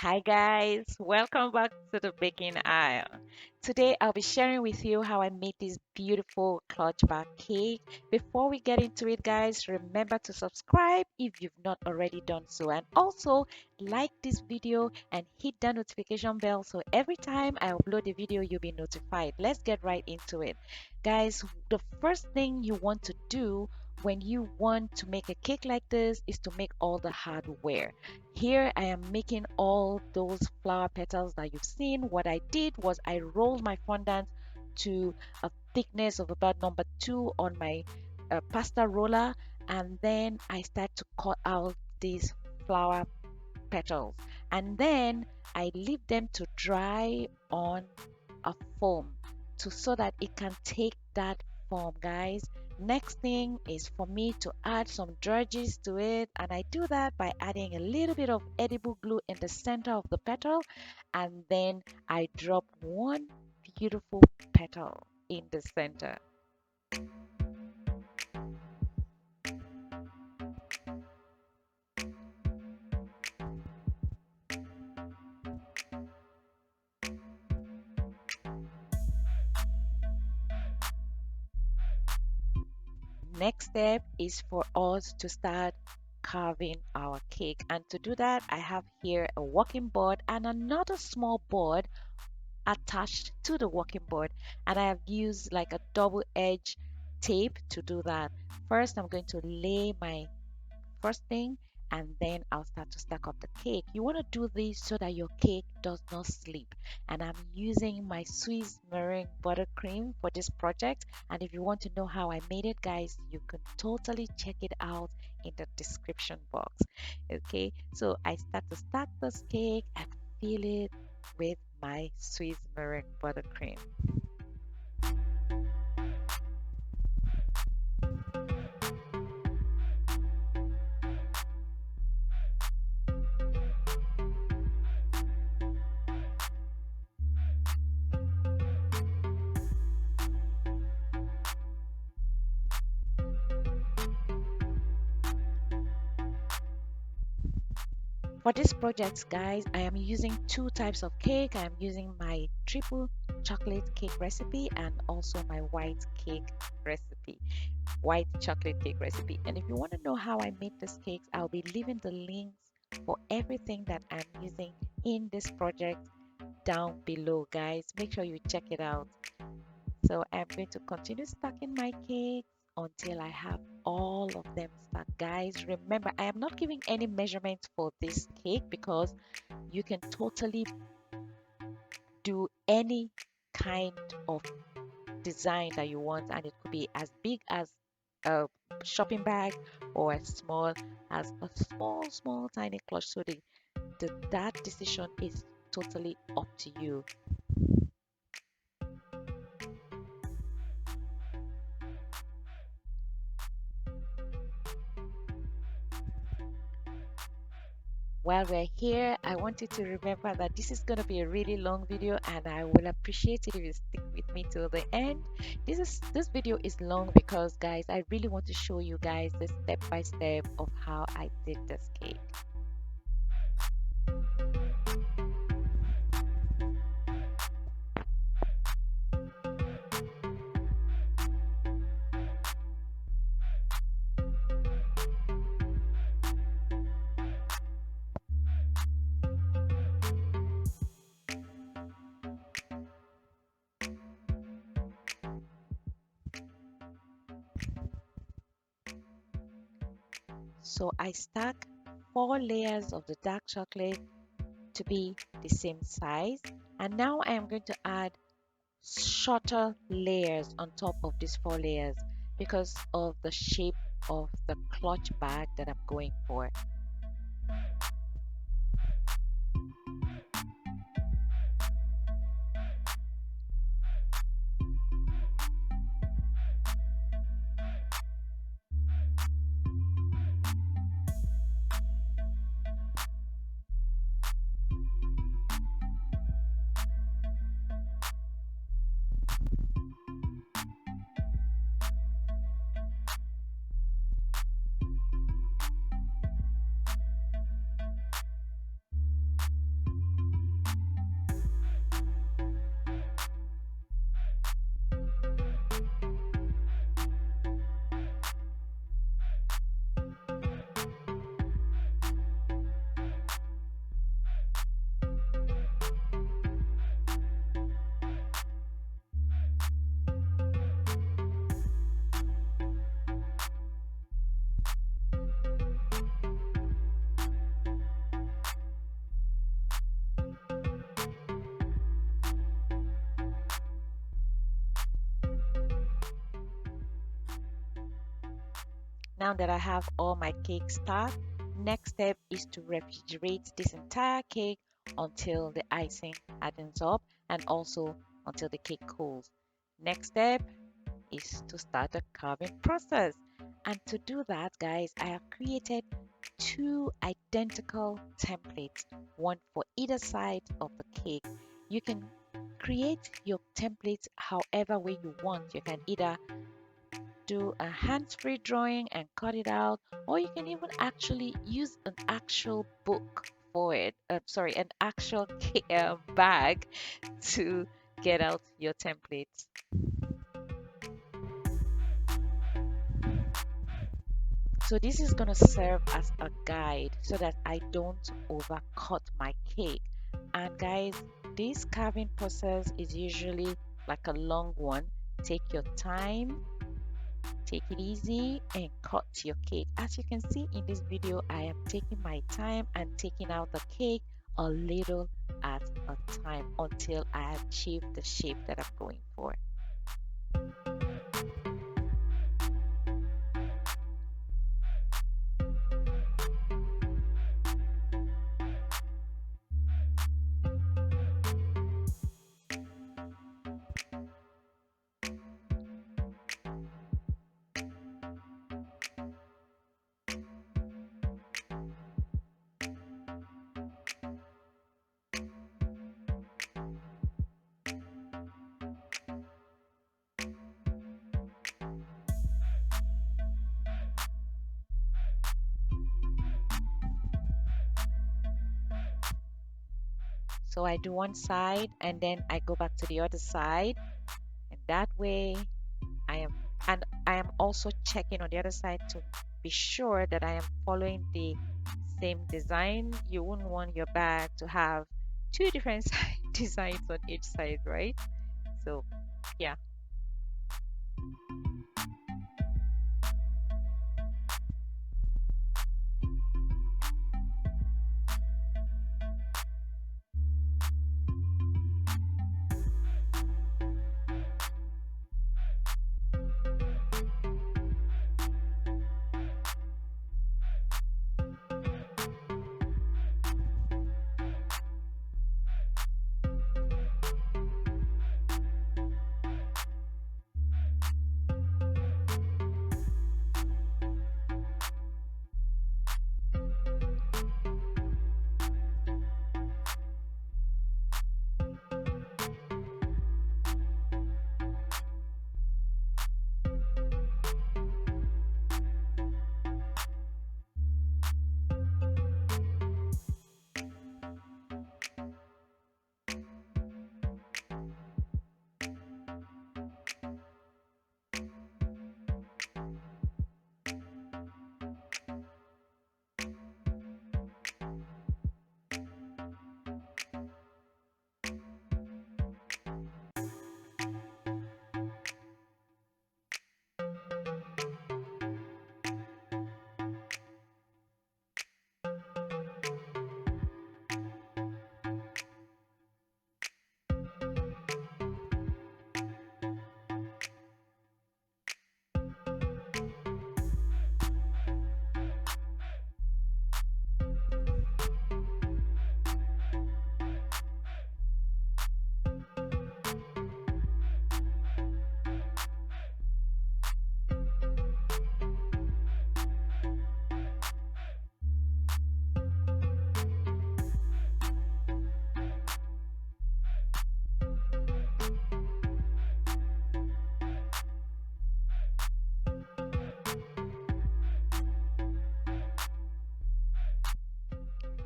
Hi guys, welcome back to the baking aisle. Today I'll be sharing with you how I made this beautiful clutch bar cake. Before we get into it guys, remember to subscribe if you've not already done so, and also like this video and hit the notification bell so every time I upload a video you'll be notified. Let's get right into it. Guys, the first thing you want to do when you want to make a cake like this is to make all the hardware. Here I am making all those flower petals that you've seen. What I did was I rolled my fondant to a thickness of about number 2 on my pasta roller, and then I start to cut out these flower petals, and then I leave them to dry on a foam so that it can take that form guys. Next thing is for me to add some drudges to it, and I do that by adding a little bit of edible glue in the center of the petal, and then I drop one beautiful petal in the center. Next step is for us to start carving our cake, and to do that I have here a working board and another small board attached to the working board, and I have used like a double-edged tape to do that. First I'm going to lay my first thing, and then I'll start to stack up the cake. You want to do this so that your cake does not slip, and I'm using my Swiss meringue buttercream for this project, and if you want to know how I made it guys, you can totally check it out in the description box. Okay, so I start to stack this cake and fill it with my Swiss meringue buttercream. For this project, guys, I am using two types of cake. I am using my triple chocolate cake recipe and also my white chocolate cake recipe. And if you want to know how I made these cakes, I'll be leaving the links for everything that I'm using in this project down below, guys. Make sure you check it out. So I'm going to continue stacking my cakes until I have all of them stacked. Guys, remember, I am not giving any measurements for this cake because you can totally do any kind of design that you want, and it could be as big as a shopping bag or as small as a small tiny clutch. So that decision is totally up to you. While we're here, I want you to remember that this is going to be a really long video, and I will appreciate it if you stick with me till the end. This video is long because guys, I really want to show you guys the step by step of how I did this cake. So I stack 4 layers of the dark chocolate to be the same size, and now I am going to add shorter layers on top of these 4 layers because of the shape of the clutch bag that I'm going for. Now that I have all my cake stuck, next step is to refrigerate this entire cake until the icing hardens up and also until the cake cools. Next step is to start the carving process. And to do that, guys, I have created two identical templates, one for either side of the cake. You can create your templates however way you want. You can either do a hands-free drawing and cut it out, or you can even actually use an actual book for it. Sorry, an actual bag to get out your templates. So this is going to serve as a guide so that I don't overcut my cake. And guys, this carving process is usually like a long one. Take your time, take it easy and cut your cake. As you can see in this video, I am taking my time and taking out the cake a little at a time until I achieve the shape that I'm going for. So I do one side and then I go back to the other side, and that way I am I am also checking on the other side to be sure that I am following the same design. You wouldn't want your bag to have two different designs on each side, right? So yeah.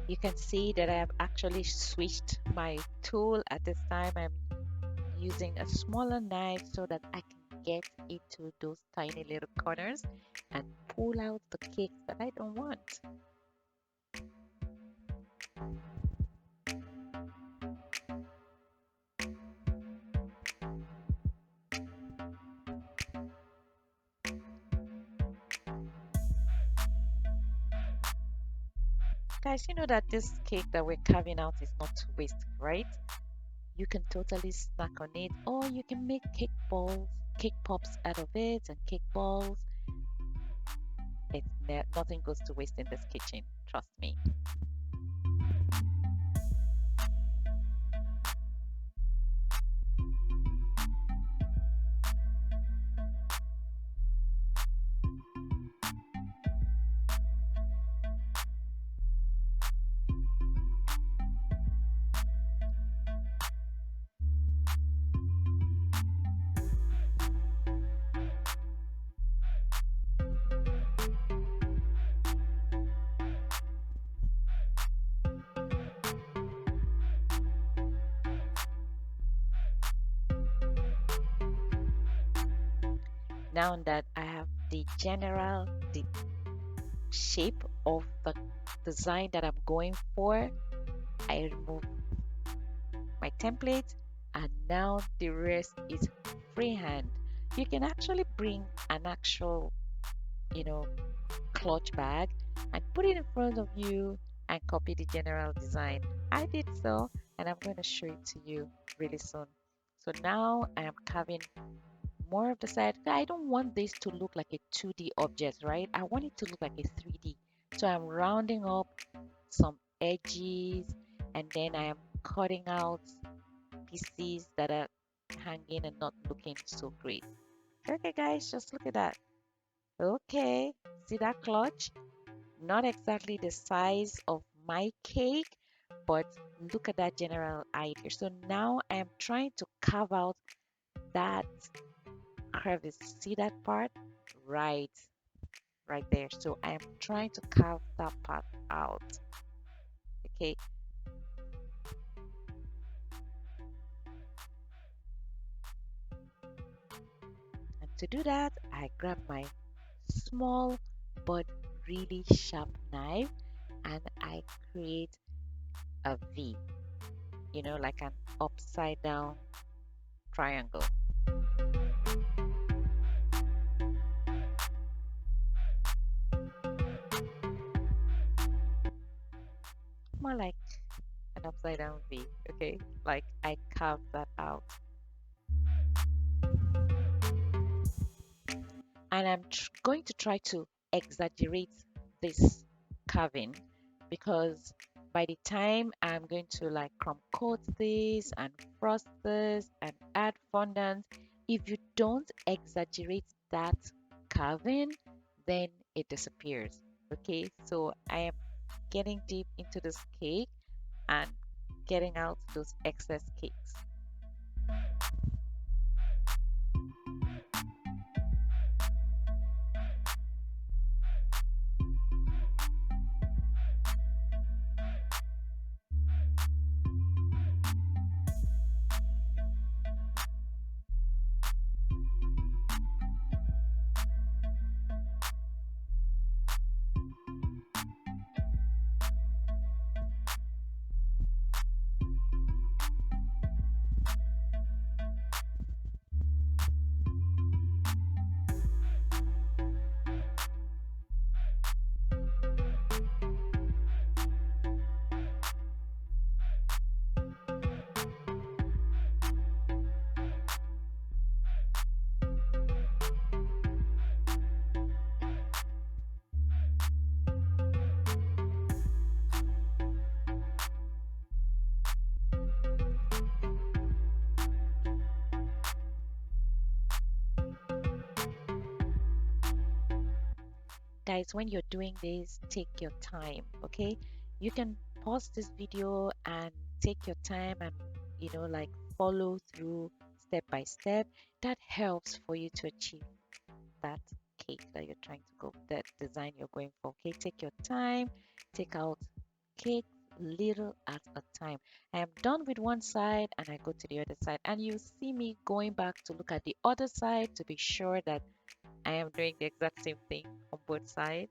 You can see that I have actually switched my tool. At this time I'm using a smaller knife so that I can get into those tiny little corners and pull out the cakes that I don't want. Guys, you know that this cake that we're carving out is not to waste, right? You can totally snack on it, or you can make cake balls, cake pops out of it, and cake balls. Nothing goes to waste in this kitchen, trust me. Now that I have the shape of the design that I'm going for, I remove my template, and now the rest is freehand. You can actually bring an actual, you know, clutch bag and put it in front of you and copy the general design. I did so, and I'm going to show it to you really soon. So now I am carving more of the side. I don't want this to look like a 2D object, right? I want it to look like a 3D. So I'm rounding up some edges, and then I am cutting out pieces that are hanging and not looking so great. Okay, guys, just look at that. Okay, see that clutch? Not exactly the size of my cake, but look at that general idea. So now I am trying to carve out that crevice. See that part? Right, right there. So I am trying to carve that part out. Okay, and to do that, I grab my small but really sharp knife and I create a V, like an upside down triangle. More like an upside down V, okay? Like I carved that out. And I'm going to try to exaggerate this carving because by the time I'm going to like crumb coat this and frost this and add fondant, if you don't exaggerate that carving, then it disappears. Okay, so I am getting deep into this cake and getting out those excess cakes. Guys, when you're doing this, take your time, okay? You can pause this video and take your time and like follow through step by step. That helps for you to achieve that cake that you're trying to go, that design you're going for. Okay, take your time, take out cake little at a time. I am done with one side and I go to the other side, and you see me going back to look at the other side to be sure that I am doing the exact same thing on both sides.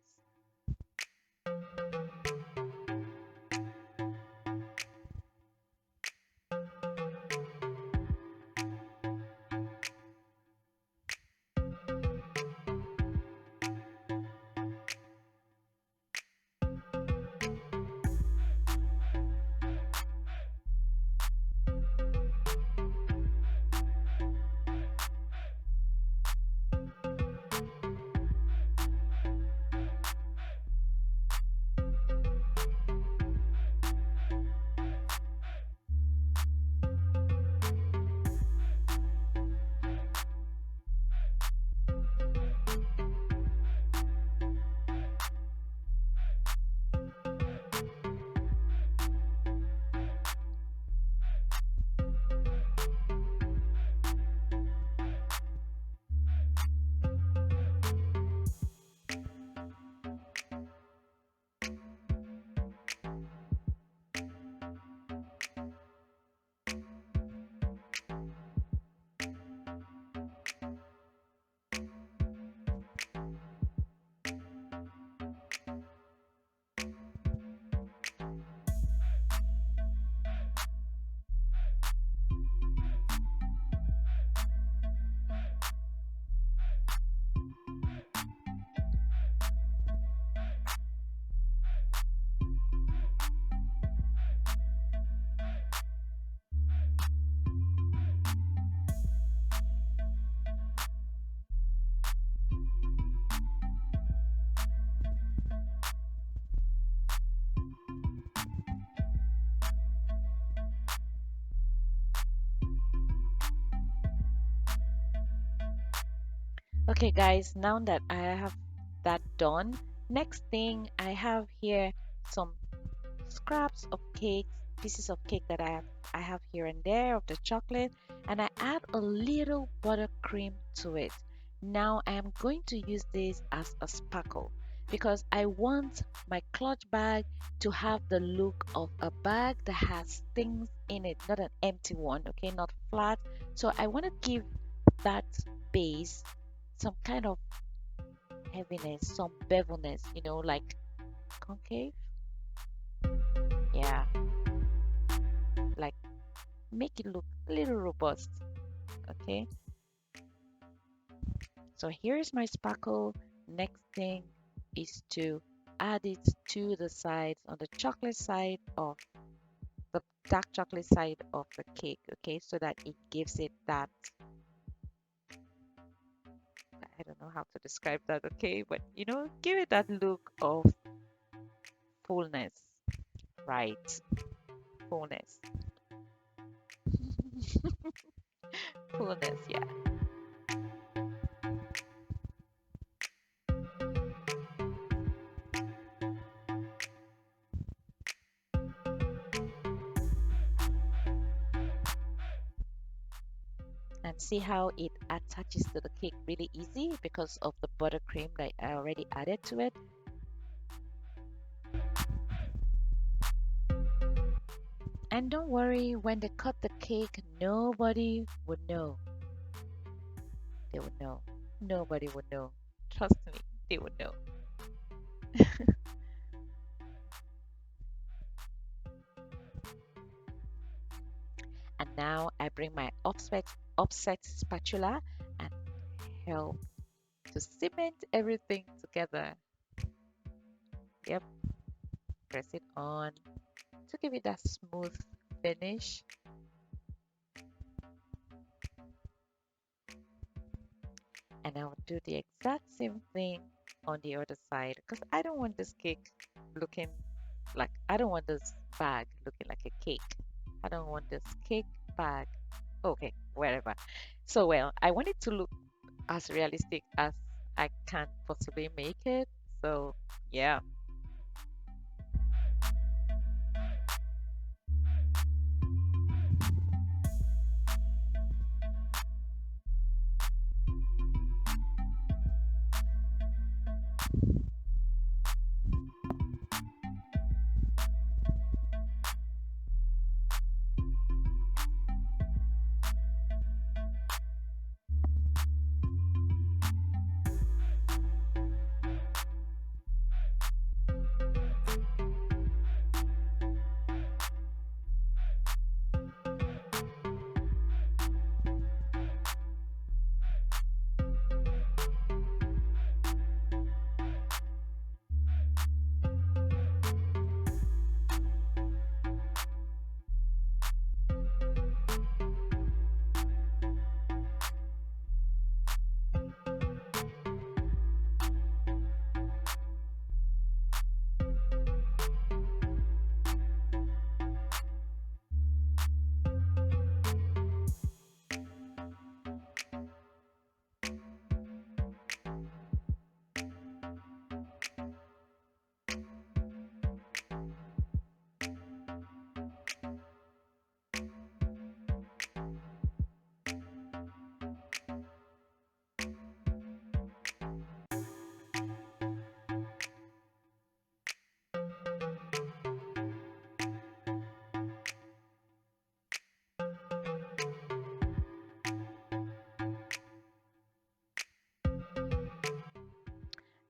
Okay, guys, now that I have that done, next thing I have here some scraps of cakes, pieces of cake that I have here and there of the chocolate, and I add a little buttercream to it. Now I am going to use this as a sparkle because I want my clutch bag to have the look of a bag that has things in it, not an empty one, okay, not flat. So I want to give that base some kind of heaviness, some bevelness, like concave. Yeah, like make it look a little robust. Okay, so here's my sparkle. Next thing is to add it to the sides on the chocolate side of the dark chocolate side of the cake. Okay, so that it gives it that, I don't know how to describe that. Okay, but give it that look of fullness, right? Fullness, fullness, yeah. And see how it attaches to the cake really easy because of the buttercream that I already added to it. And don't worry, when they cut the cake, nobody would know. They would know. Nobody would know. Trust me, they would know. And now I bring my offset spatula and help to cement everything together. Yep, press it on to give it that smooth finish. And I'll do the exact same thing on the other side because I don't want this cake looking like, I don't want this bag looking like a cake. I don't want this cake bag. Okay, wherever. So, well, I want it to look as realistic as I can possibly make it. So, yeah.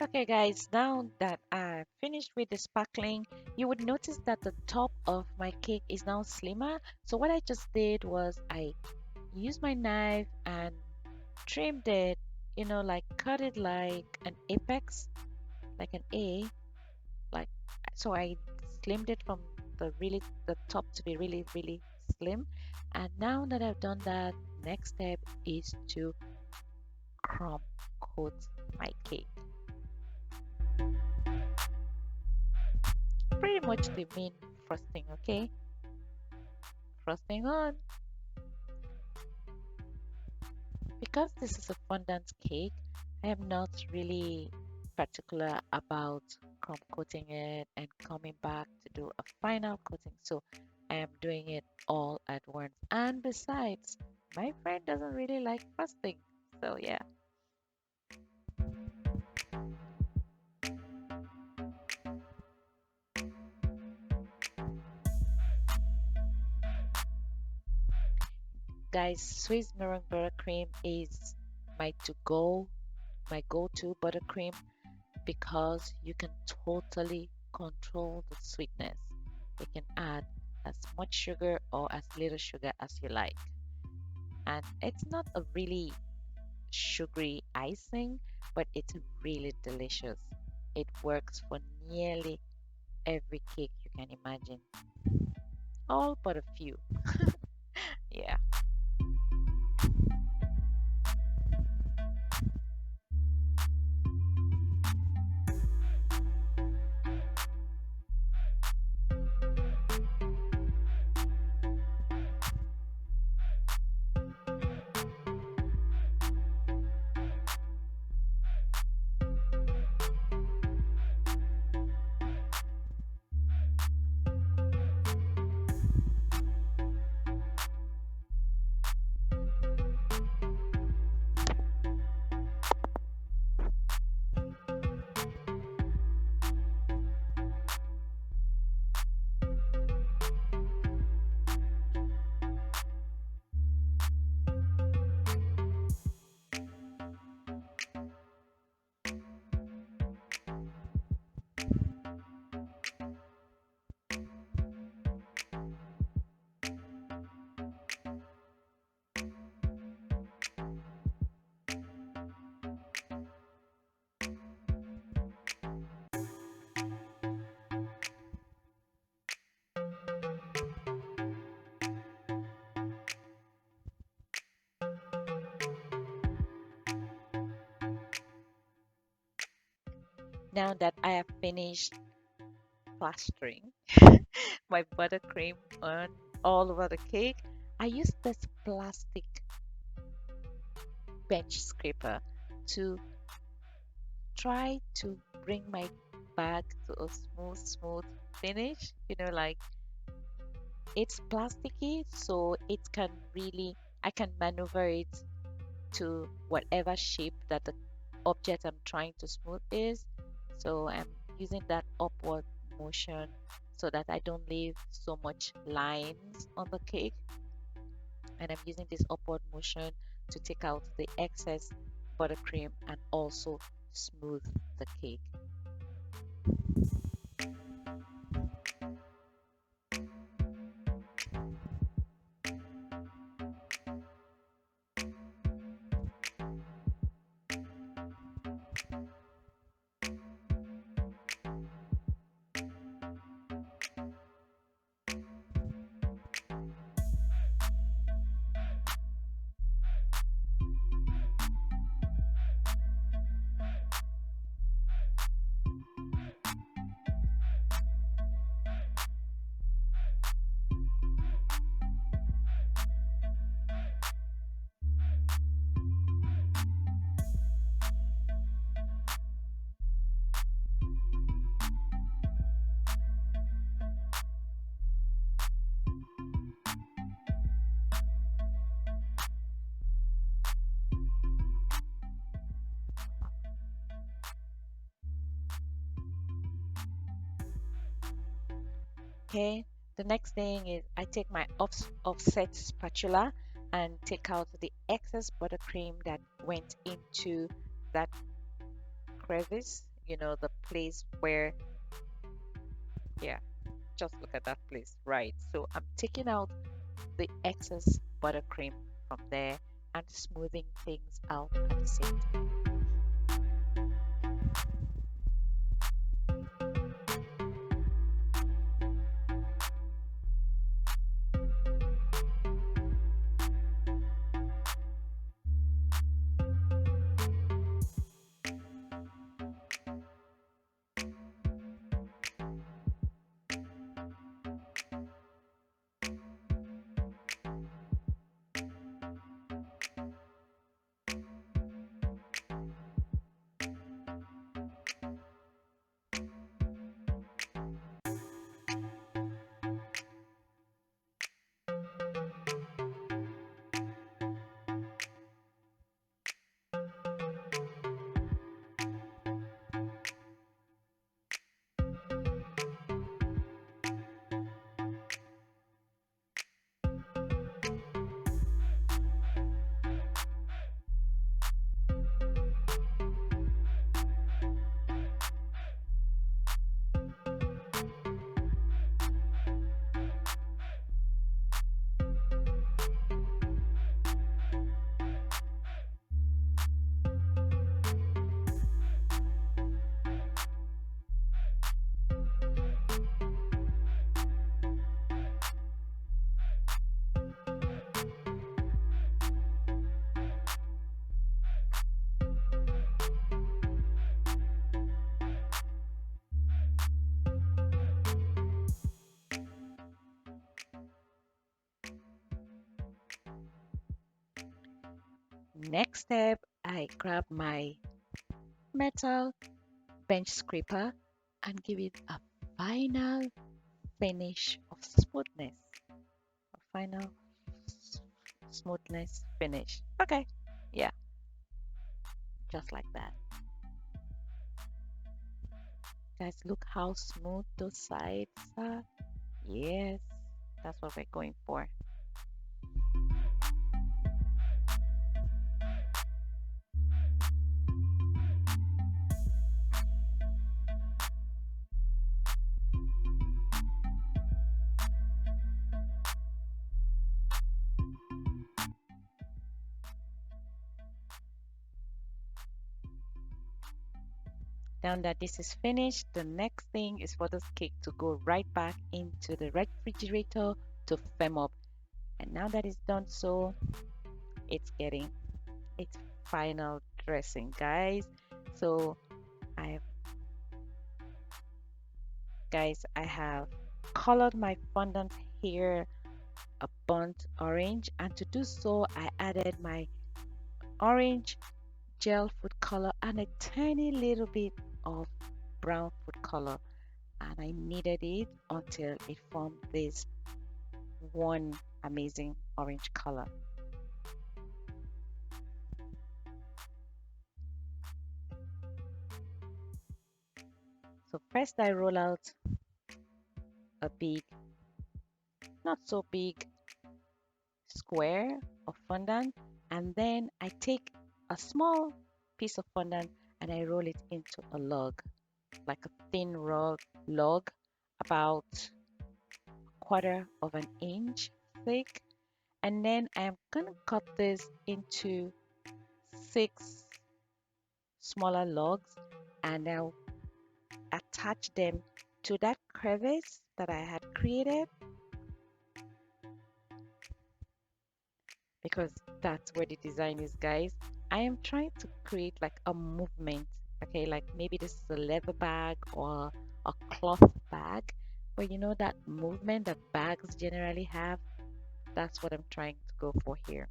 Okay, guys, now that I finished with the sparkling, you would notice that the top of my cake is now slimmer. So what I just did was I used my knife and trimmed it, like cut it like an apex, like an A, like so I slimmed it from the top to be really, really slim. And now that I've done that, next step is to crumb coat my cake. Pretty much the main frosting, okay? Frosting on. Because this is a fondant cake, I am not really particular about crumb coating it and coming back to do a final coating. So I am doing it all at once. And besides, my friend doesn't really like frosting. So yeah. Guys, Swiss Meringue Buttercream is my my go-to buttercream because you can totally control the sweetness. You can add as much sugar or as little sugar as you like. And it's not a really sugary icing, but it's really delicious. It works for nearly every cake you can imagine, all but a few. Yeah. Now that I have finished plastering my buttercream on all over the cake, I use this plastic bench scraper to try to bring my bag to a smooth finish. Like it's plasticky, so it can really, I can maneuver it to whatever shape that the object I'm trying to smooth is. So I'm using that upward motion so that I don't leave so much lines on the cake. And I'm using this upward motion to take out the excess buttercream and also smooth the cake. Okay, the next thing is I take my offset spatula and take out the excess buttercream that went into that crevice, the place where, yeah, just look at that place, right? So I'm taking out the excess buttercream from there and smoothing things out at the same time. Next step, I grab my metal bench scraper and give it a final finish of smoothness. A final smoothness finish. Okay, yeah, just like that. Guys, look how smooth those sides are. Yes, that's what we're going for. Now that this is finished, the next thing is for this cake to go right back into the refrigerator to firm up. And now that it's done so, it's getting its final dressing, guys. So I I have colored my fondant here a burnt orange, and to do so I added my orange gel food color and a tiny little bit of brown food color, and I kneaded it until it formed this one amazing orange color. So first I roll out a big, not so big square of fondant, and then I take a small piece of fondant and I roll it into a log, like a thin log, about a quarter of an inch thick. And then I'm gonna cut this into 6 smaller logs, and I'll attach them to that crevice that I had created, because that's where the design is, guys. I am trying to create like a movement, okay, like maybe this is a leather bag or a cloth bag, but you know that movement that bags generally have. That's what I'm trying to go for here.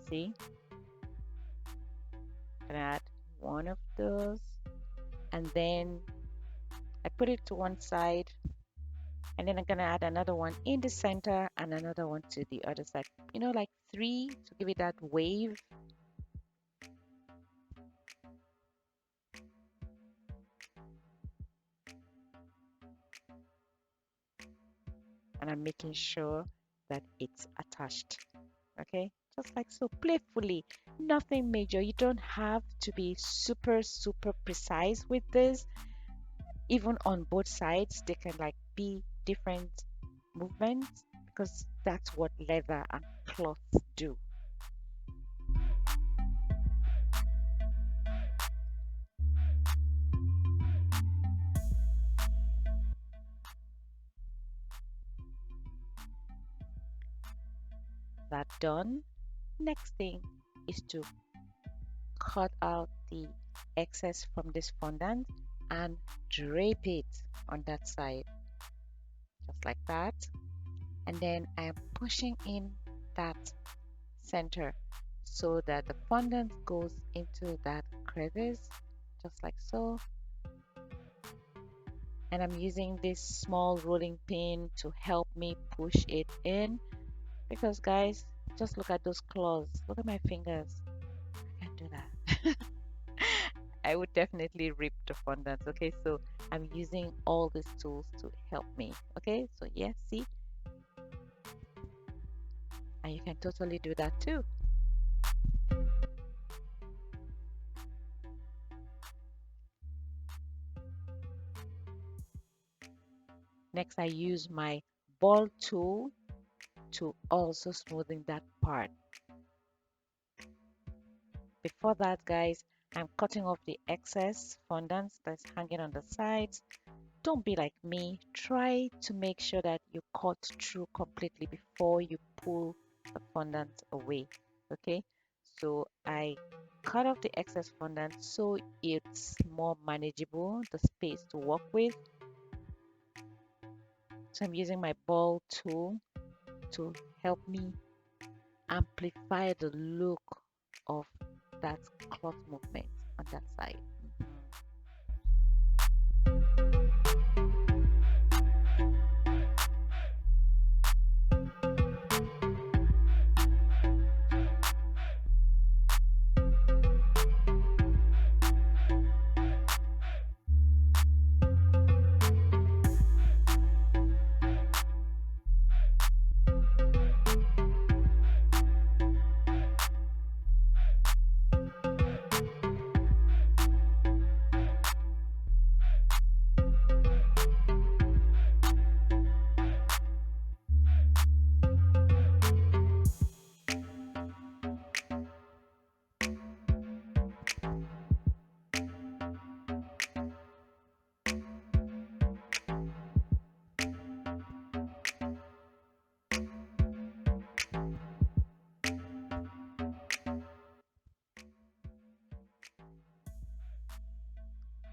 See, I'm gonna add one of those, and then I put it to one side, and then I'm gonna add another one in the center and another one to the other side, like 3 to give it that wave. and I'm making sure that it's attached. Okay, just like so, playfully, nothing major. You don't have to be super precise with this. Even on both sides, they can like be different movements because that's what leather and cloth do. That done, next thing is to cut out the excess from this fondant and drape it on that side, just like that. And then I am pushing in that center so that the fondant goes into that crevice, just like so. And I'm using this small rolling pin to help me push it in because guys, just look at those claws. Look at my fingers. I can't do that. I would definitely rip the fondant. Okay, so I'm using all these tools to help me. Okay, so yeah, see, and you can totally do that too. Next, I use my ball tool to also smoothing that part. Before that, guys, I'm cutting off the excess fondant that's hanging on the sides. Don't be like me. Try to make sure that you cut through completely before you pull the fondant away. Okay, so I cut off the excess fondant so it's more manageable, the space to work with. So I'm using my ball tool to help me amplify the look of that cloth movement on that side.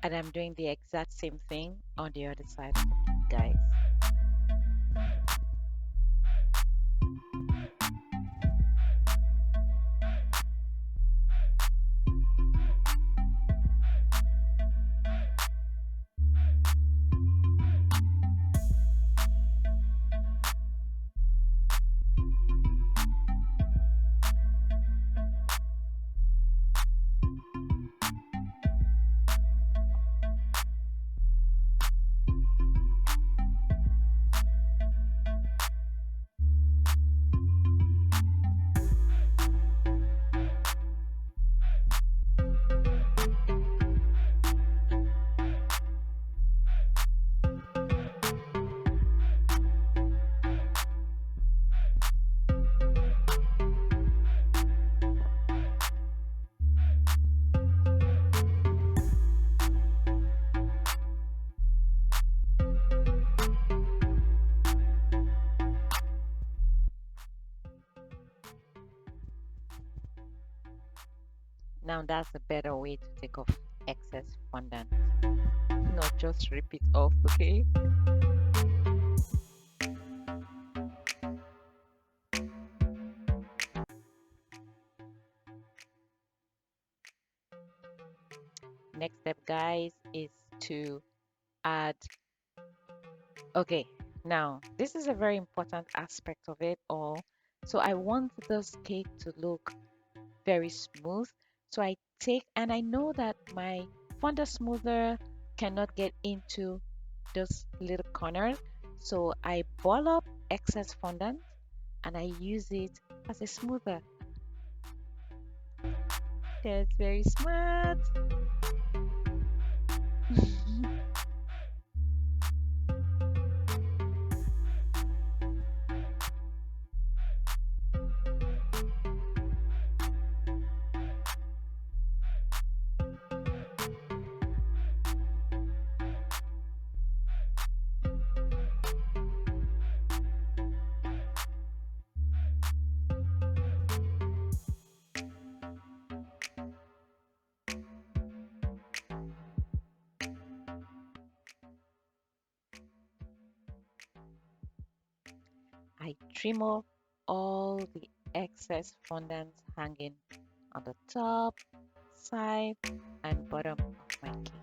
And I'm doing the exact same thing on the other side of the key, guys. Now that's a better way to take off excess fondant. Not just rip it off, okay? Next step, guys, is to add. Okay, now this is a very important aspect of it all. So I want this cake to look very smooth. So I take, and I know that my fondant smoother cannot get into those little corners. So I ball up excess fondant and I use it as a smoother. That's very smart. I trim off all the excess fondant hanging on the top, side, and bottom of my cake.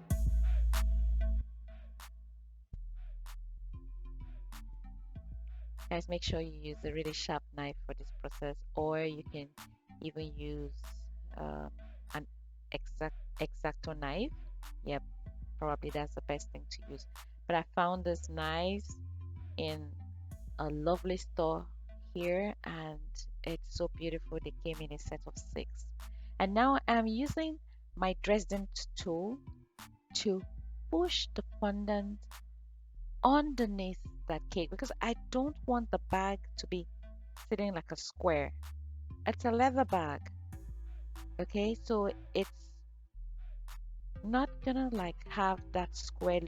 Guys, make sure you use a really sharp knife for this process, or you can even use um, an exacto knife. Yep, probably that's the best thing to use. But I found this knives in a lovely store here, and it's so beautiful. They came in a set of 6. And now I'm using my Dresden tool to push the fondant underneath that cake because I don't want the bag to be sitting like a square. It's a leather bag, okay? So it's not gonna like have that square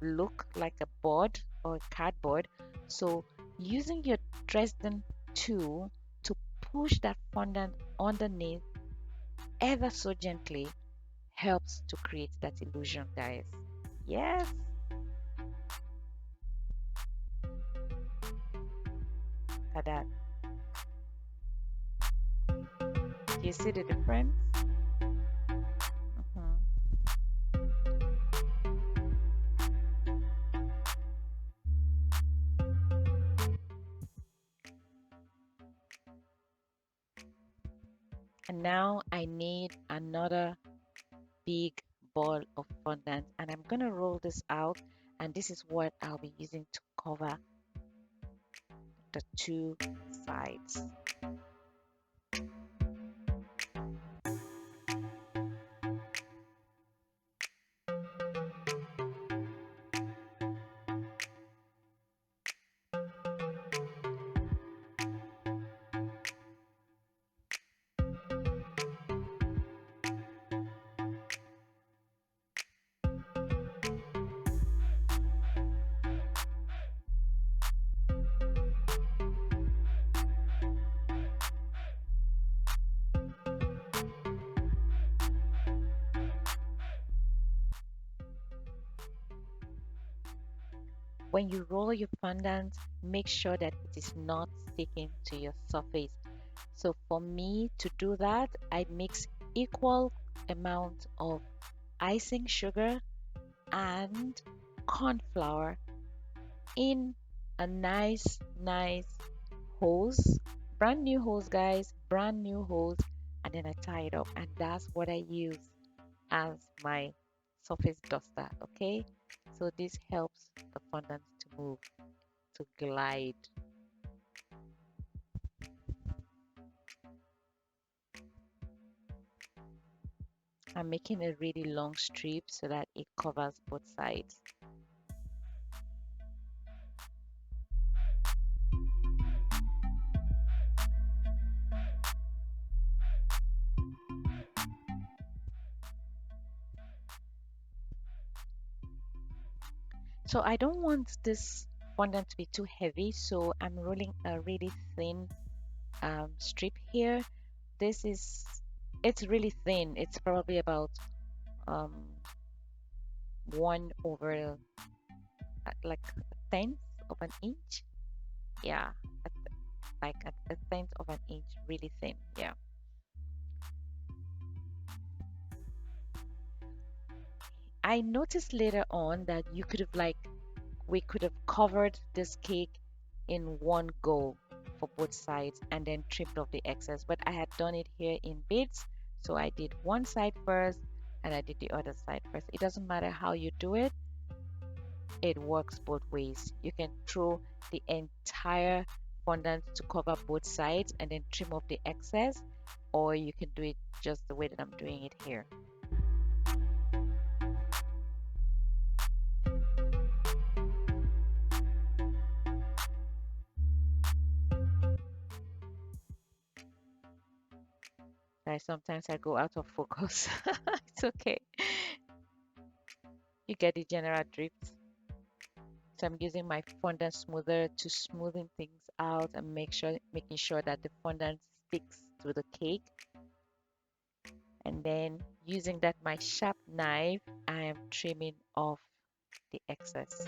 look like a board or cardboard. So using your Dresden tool to push that fondant underneath ever so gently helps to create that illusion, guys. Yes, at that. Do you see the difference? Mhm. And now I need another big ball of fondant and I'm gonna roll this out, and this is what I'll be using to cover the 2 sides. When you roll your fondant, make sure that it is not sticking to your surface. So for me to do that, I mix equal amount of icing sugar and corn flour in a nice hose, brand new hose, guys, brand new hose, and then I tie it up, and that's what I use as my surface duster. Okay, so this helps the fondant to move, to glide. I'm making a really long strip so that it covers both sides. So I don't want this fondant to be too heavy, so I'm rolling a really thin strip here. This is, it's really thin. It's probably about um, 1/10 like a tenth of an inch. Yeah, at, like a tenth of an inch, really thin. Yeah. I noticed later on that you could have like we could have covered this cake in one go for both sides and then trimmed off the excess, but I had done it here in bits, so I did one side first and I did the other side first. It doesn't matter how you do it, It works both ways. You can throw the entire fondant to cover both sides and then trim off the excess, or you can do it just the way that I'm doing it here. Guys, sometimes I go out of focus. It's okay. You get the general drift. So I'm using my fondant smoother to smoothing things out and making sure that the fondant sticks to the cake. And then using that my sharp knife, I am trimming off the excess.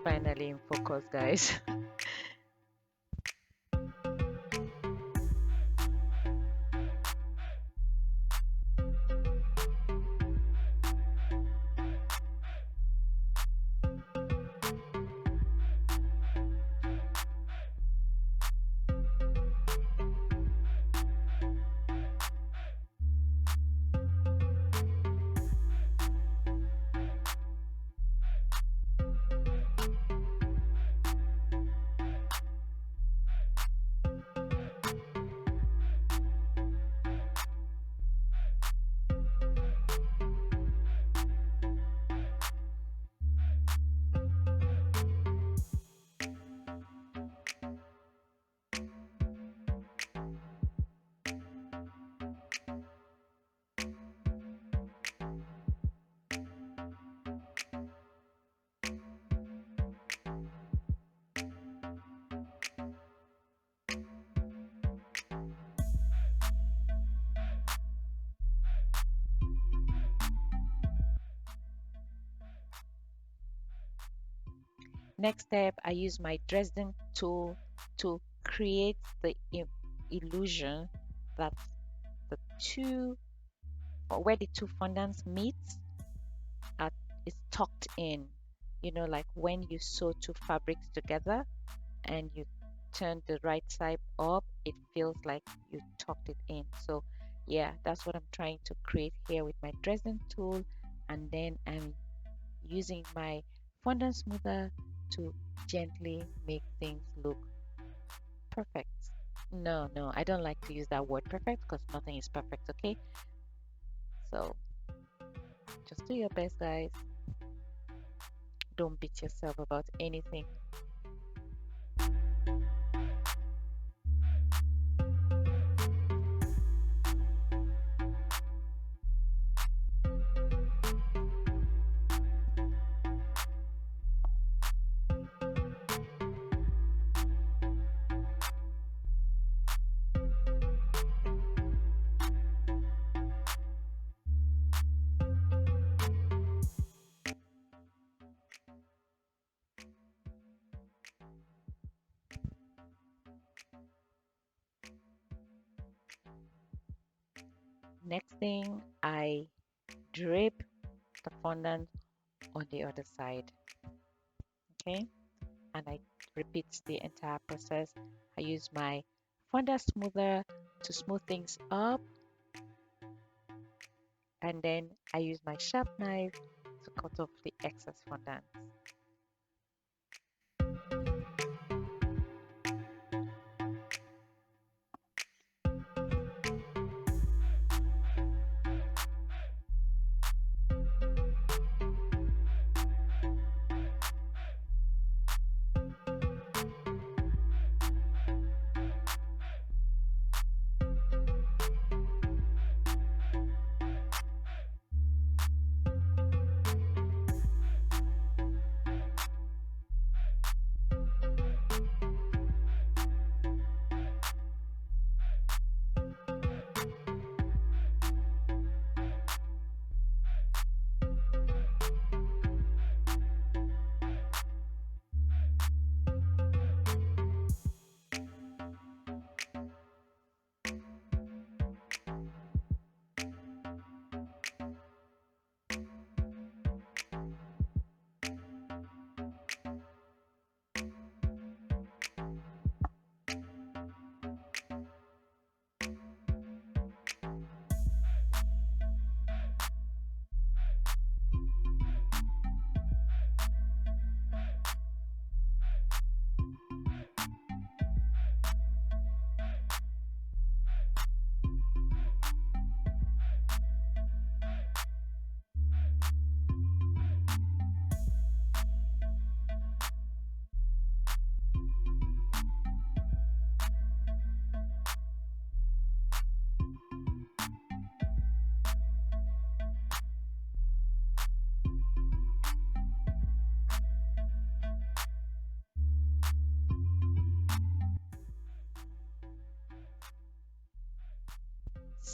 Finally in focus, guys. Next step, I use my Dresden tool to create the illusion that the two, or where the two fondants meet, at, is tucked in. You know, like when you sew two fabrics together and you turn the right side up, it feels like you tucked it in. So yeah, that's what I'm trying to create here with my Dresden tool. And then I'm using my fondant smoother to gently make things look perfect. No, no, I don't like to use that word perfect because nothing is perfect, okay? So just do your best, guys. Don't beat yourself about anything. Next thing, I drape the fondant on the other side, okay? And I repeat the entire process. I use my fondant smoother to smooth things up, and then I use my sharp knife to cut off the excess fondant.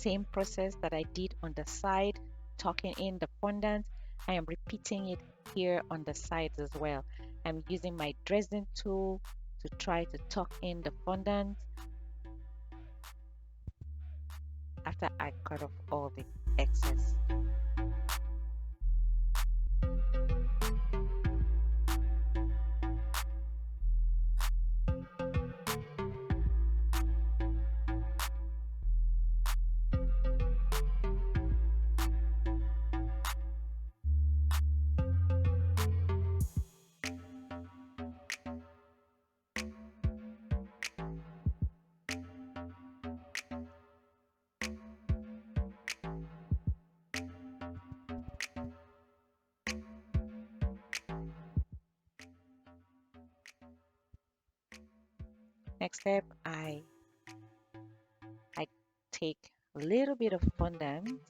same process that I did on the side, tucking in the fondant. I am repeating it here on the sides as well. I'm using my Dresden tool to try to tuck in the fondant after I cut off all the excess. Next step, I take a little bit of fondant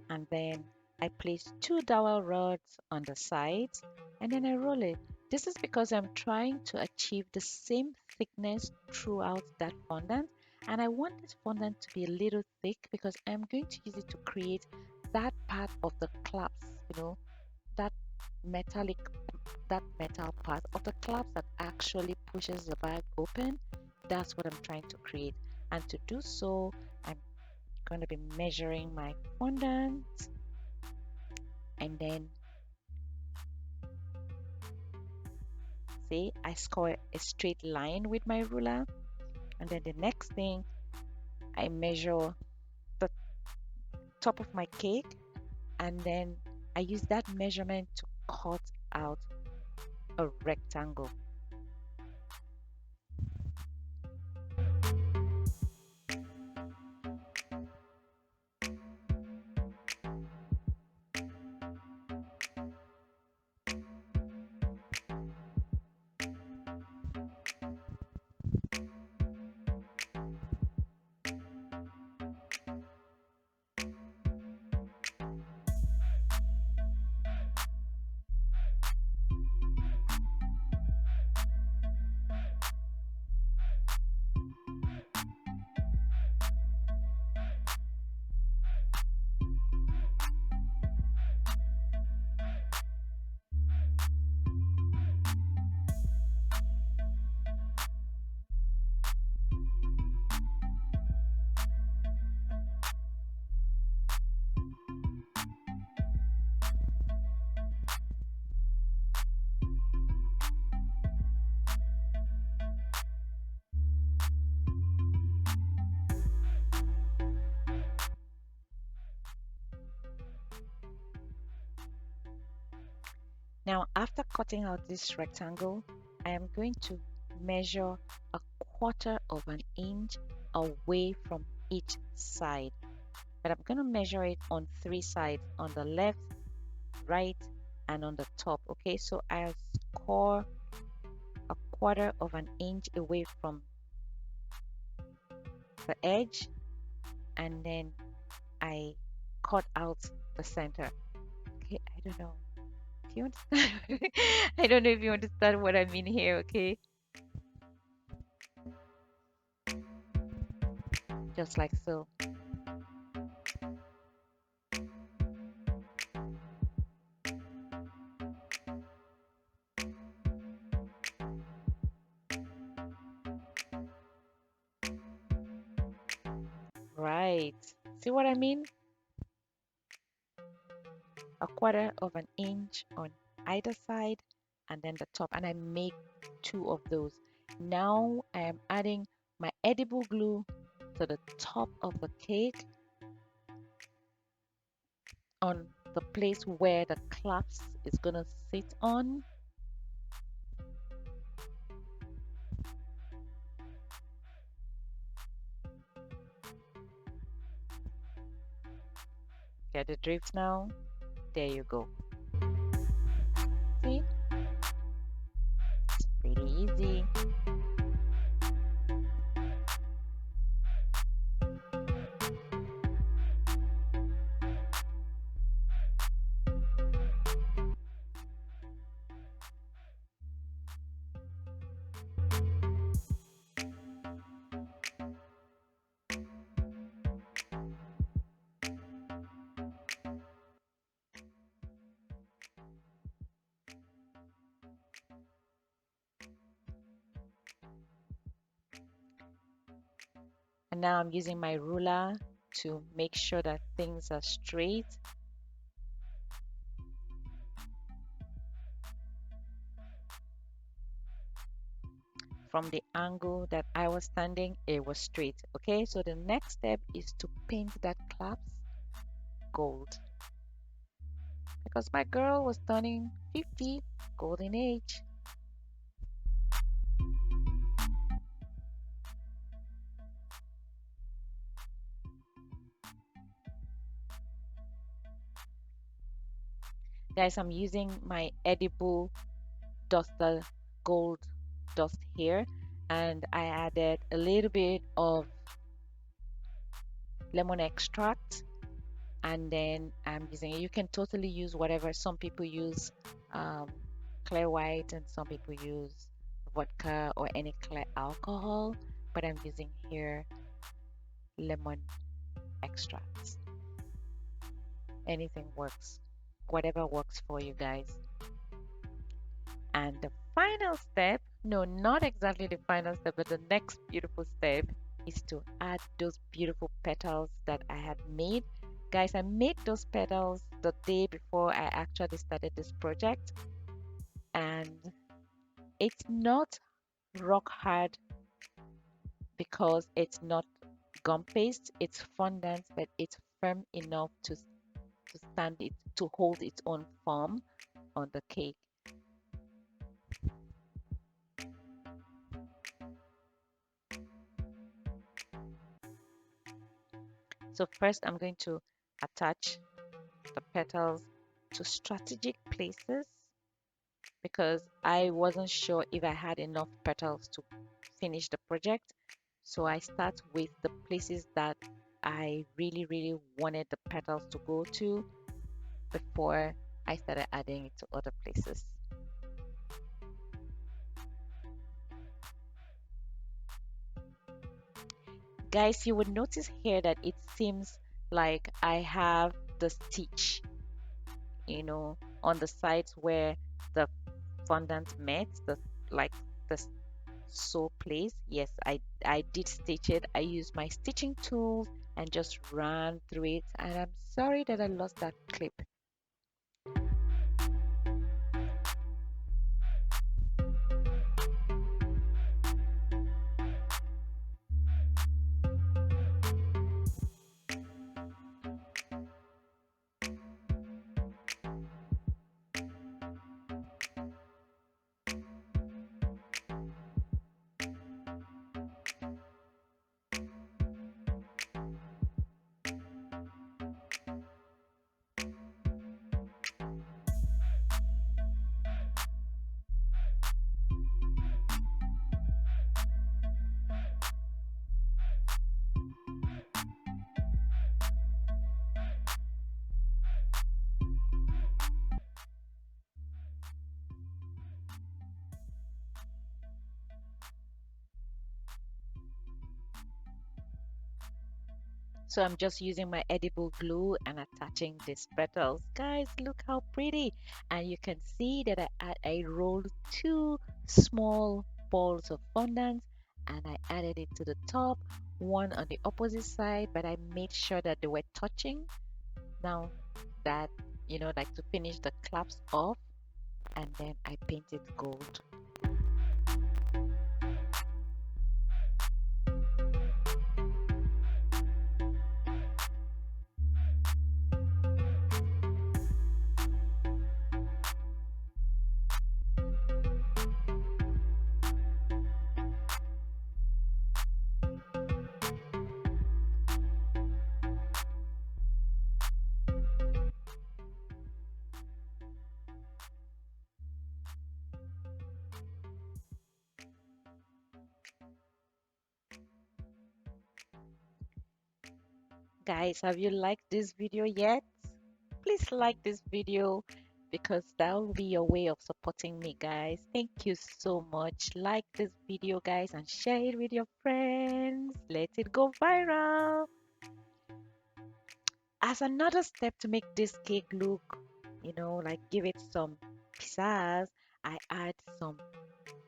and then I place two dowel rods on the sides and then I roll it. This is because I'm trying to achieve the same thickness throughout that fondant, and I want this fondant to be a little thick because I'm going to use it to create that part of the clasp, that metallic that metal part of the clasp that actually pushes the bag open. That's what I'm trying to create, and to do so I'm going to be measuring my fondant, and then see, I score a straight line with my ruler, and then the next thing, I measure the top of my cake, and then I use that measurement to cut out a rectangle. Now, after cutting out this rectangle, I am going to measure a quarter of an inch away from each side. But I'm going to measure it on three sides, on the left, right, and on the top. Okay, so I score a quarter of an inch away from the edge, and then I cut out the center. Okay, I don't know. Do you understand? I don't know if you understand what I mean here, okay? Just like so. Right. See what I mean? A quarter of an inch on either side and then the top. And I make two of those. Now I am adding my edible glue to the top of the cake on the place where the clasp is gonna sit on. Get the drift now? There you go. See? It's pretty easy. now I'm using my ruler to make sure that things are straight. From the angle that I was standing, it was straight. Okay, so the next step is to paint that clasp gold because my girl was turning 50, golden age. Guys, I'm using my edible duster gold dust here, and I added a little bit of lemon extract, and then I'm using it. You can totally use whatever. Some people use um, clear white, and some people use vodka or any clear alcohol, but I'm using here lemon extract. Anything works, whatever works for you guys. And the final step, no, not exactly the final step, but the next beautiful step is to add those beautiful petals that I had made. Guys, I made those petals the day before I actually started this project, and it's not rock hard because it's not gum paste, it's fondant, but it's firm enough to stand it, to hold its own form on the cake. So first I'm going to attach the petals to strategic places because I wasn't sure if I had enough petals to finish the project. So I start with the places that I really wanted the petals to go to before I started adding it to other places. Guys, you would notice here that it seems like I have the stitch, on the sides where the fondant met, the like the sew place. Yes, I did stitch it. I used my stitching tools and just ran through it, and I'm sorry that I lost that clip. So I'm just using my edible glue and attaching these petals. Guys, look how pretty. And you can see that I rolled two small balls of fondant and I added it to the top, one on the opposite side, but I made sure that they were touching. Now that, like to finish the clasp off, and then I painted gold. Guys, have you liked this video yet? Please like this video because that will be your way of supporting me, guys. Thank you so much. Like this video, guys, and share it with your friends. Let it go viral. As another step to make this cake look, like give it some pizzazz, I add some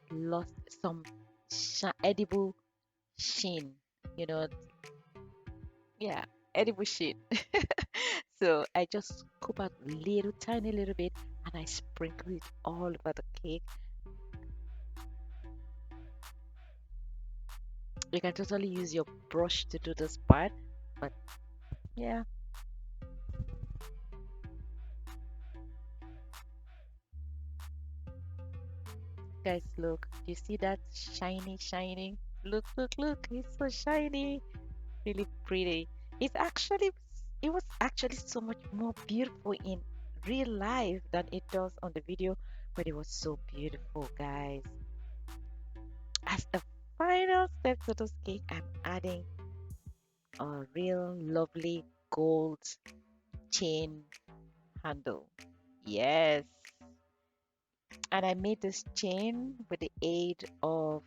lost some edible sheen. you know, yeah, edible sheet. So I just scoop out little tiny little bit and I sprinkle it all over the cake. You can totally use your brush to do this part, but yeah, guys, look, you see that shiny, shiny? Look, look, look, it's so shiny, really pretty. It's actually, it was actually so much more beautiful in real life than it does on the video, but it was so beautiful, guys. As a final step to this cake, I'm adding a real lovely gold chain handle. Yes. And I made this chain with the aid of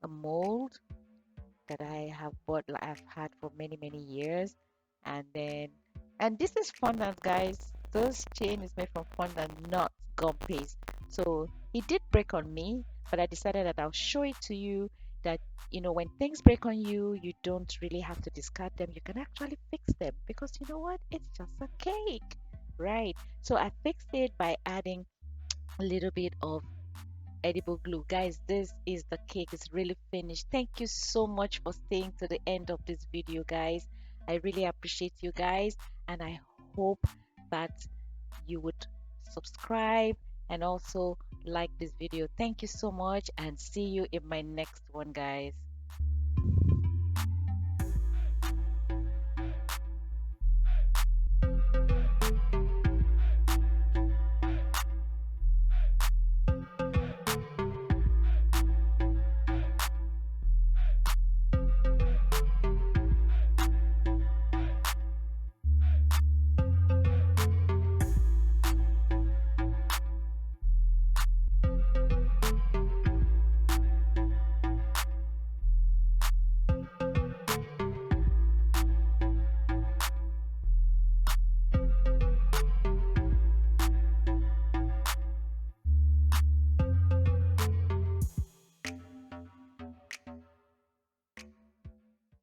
a mold that I have bought, like I've had for many, many years. And then, and this is fondant, guys. This chain is made from fondant, not gum paste. So it did break on me, but I decided that I'll show it to you that, when things break on you, you don't really have to discard them. You can actually fix them because you know what? It's just a cake, right? So I fixed it by adding a little bit of edible glue. Guys, this is the cake. It's really finished. Thank you so much for staying to the end of this video, guys. I really appreciate you guys, and I hope that you would subscribe and also like this video. Thank you so much, and see you in my next one, guys.